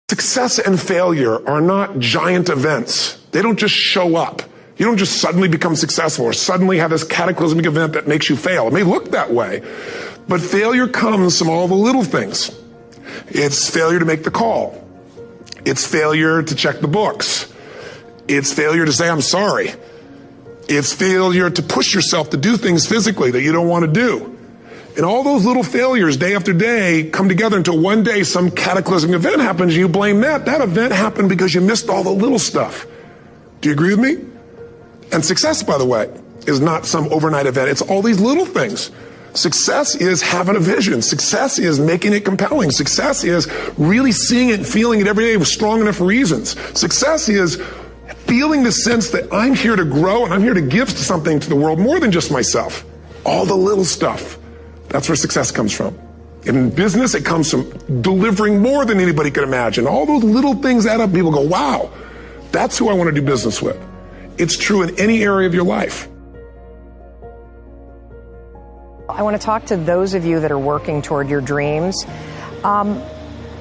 Success and failure are not giant events. They don't just show up. You don't just suddenly become successful or suddenly have this cataclysmic event that makes you fail. It may look that way, but failure comes from all the little things. It's failure to make the call. It's failure to check the books. It's failure to say, I'm sorry. It's failure to push yourself to do things physically that you don't want to do. And all those little failures day after day come together until one day some cataclysmic event happens and you blame that. That event happened because you missed all the little stuff. Do you agree with me? And success, by the way, is not some overnight event. It's all these little things. Success is having a vision. Success is making it compelling. Success is really seeing it and feeling it every day with strong enough reasons. Success is feeling the sense that I'm here to grow and I'm here to give something to the world more than just myself. All the little stuff. That's where success comes from. In business, it comes from delivering more than anybody could imagine. All those little things add up. People go, wow, that's who I want to do business with. It's true in any area of your life. I want to talk to those of you that are working toward your dreams.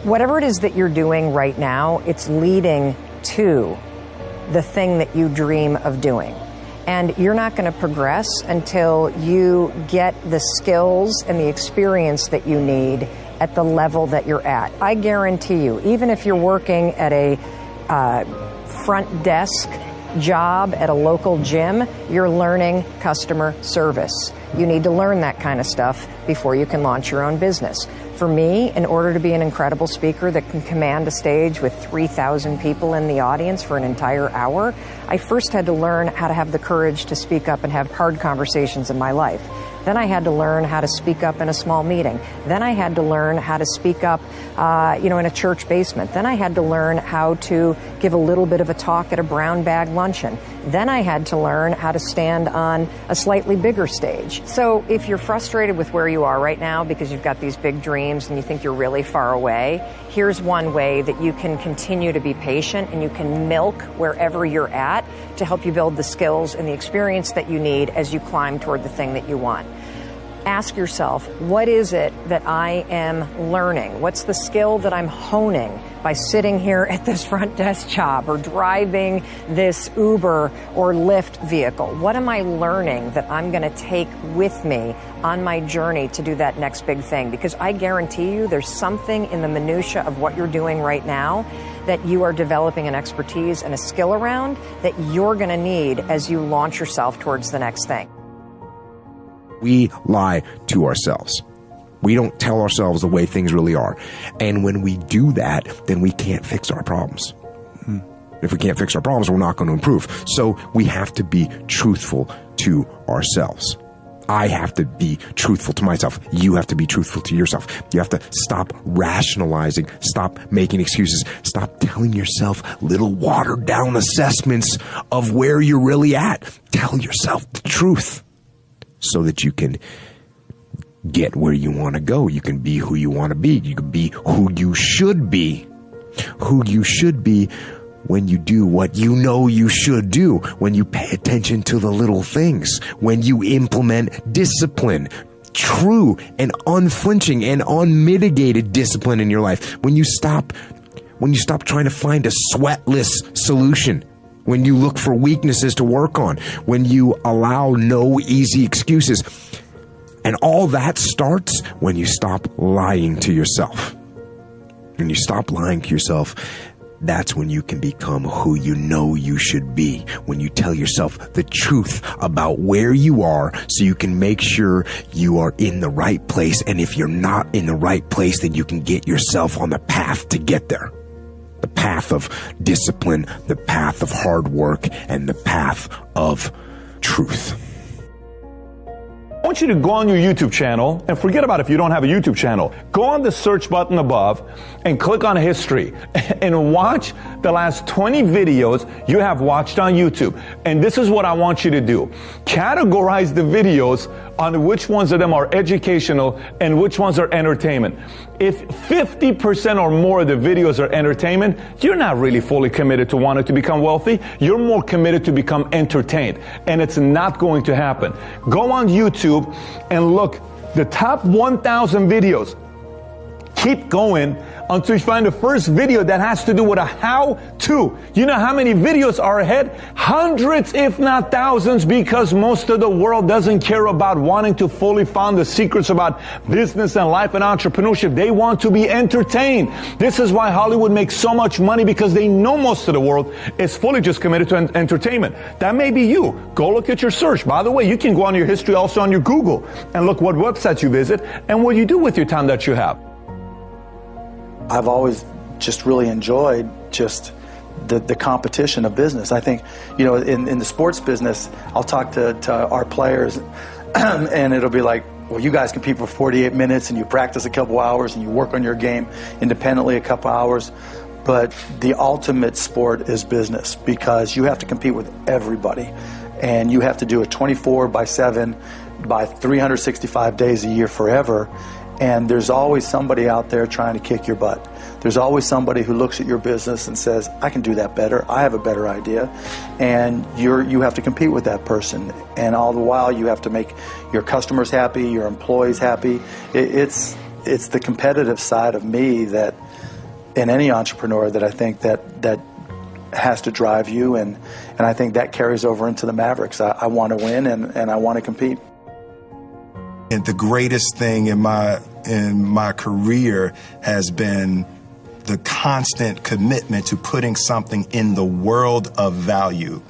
Whatever it is that you're doing right now, it's leading to the thing that you dream of doing. And you're not going to progress until you get the skills and the experience that you need at the level that you're at. I guarantee you, even if you're working at a front desk job at a local gym, you're learning customer service. You need to learn that kind of stuff before you can launch your own business. For me, in order to be an incredible speaker that can command a stage with 3,000 people in the audience for an entire hour, I first had to learn how to have the courage to speak up and have hard conversations in my life. Then I had to learn how to speak up in a small meeting. Then I had to learn how to speak up, in a church basement. Then I had to learn how to give a little bit of a talk at a brown bag luncheon. Then I had to learn how to stand on a slightly bigger stage. So if you're frustrated with where you are right now because you've got these big dreams and you think you're really far away, here's one way that you can continue to be patient and you can milk wherever you're at to help you build the skills and the experience that you need as you climb toward the thing that you want. Ask yourself, what is it that I am learning? What's the skill that I'm honing by sitting here at this front desk job or driving this Uber or Lyft vehicle? What am I learning that I'm going to take with me on my journey to do that next big thing? Because I guarantee you there's something in the minutia of what you're doing right now that you are developing an expertise and a skill around that you're going to need as you launch yourself towards the next thing. We lie to ourselves. We don't tell ourselves the way things really are. And when we do that, then we can't fix our problems. If we can't fix our problems, we're not going to improve. So we have to be truthful to ourselves. I have to be truthful to myself. You have to be truthful to yourself. You have to stop rationalizing, stop making excuses, stop telling yourself little watered down assessments of where you're really at. Tell yourself the truth so that you can get where you want to go. You can be who you want to be. You can be who you should be. Who you should be when you do what you know you should do, when you pay attention to the little things, when you implement discipline, true and unflinching and unmitigated discipline in your life, when you stop trying to find a sweatless solution, when you look for weaknesses to work on, when you allow no easy excuses. And all that starts when you stop lying to yourself. When you stop lying to yourself, that's when you can become who you know you should be. When you tell yourself the truth about where you are so you can make sure you are in the right place. And if you're not in the right place, then you can get yourself on the path to get there. The path of discipline, the path of hard work, and the path of truth. I want you to go on your YouTube channel, and forget about if you don't have a YouTube channel. Go on the search button above and click on history and watch the last 20 videos you have watched on YouTube. And this is what I want you to do. Categorize the videos on which ones of them are educational and which ones are entertainment. If 50% or more of the videos are entertainment, you're not really fully committed to wanting to become wealthy. You're more committed to become entertained. And it's not going to happen. Go on YouTube and look, the top 1,000 videos. keep going until you find the first video that has to do with a how-to. You know how many videos are ahead? Hundreds, if not thousands, because most of the world doesn't care about wanting to fully find the secrets about business and life and entrepreneurship. They want to be entertained. This is why Hollywood makes so much money, because they know most of the world is fully just committed to entertainment. That may be you. Go look at your search. By the way, you can go on your history also on your Google and look what websites you visit and what you do with your time that you have. I've always just really enjoyed just the competition of business. I think, you know, in the sports business, I'll talk to our players and it'll be like, well, you guys compete for 48 minutes and you practice a couple hours and you work on your game independently a couple hours. But the ultimate sport is business, because you have to compete with everybody and you have to do it 24/7 by 365 days a year forever. And there's always somebody out there trying to kick your butt. There's always somebody who looks at your business and says, I can do that better. I have a better idea. And you have to compete with that person. And all the while you have to make your customers happy, your employees happy. It's the competitive side of me that, in any entrepreneur, that I think that has to drive you. And I think that carries over into the Mavericks. I want to win and I want to compete. And the greatest thing in my career has been the constant commitment to putting something in the world of value.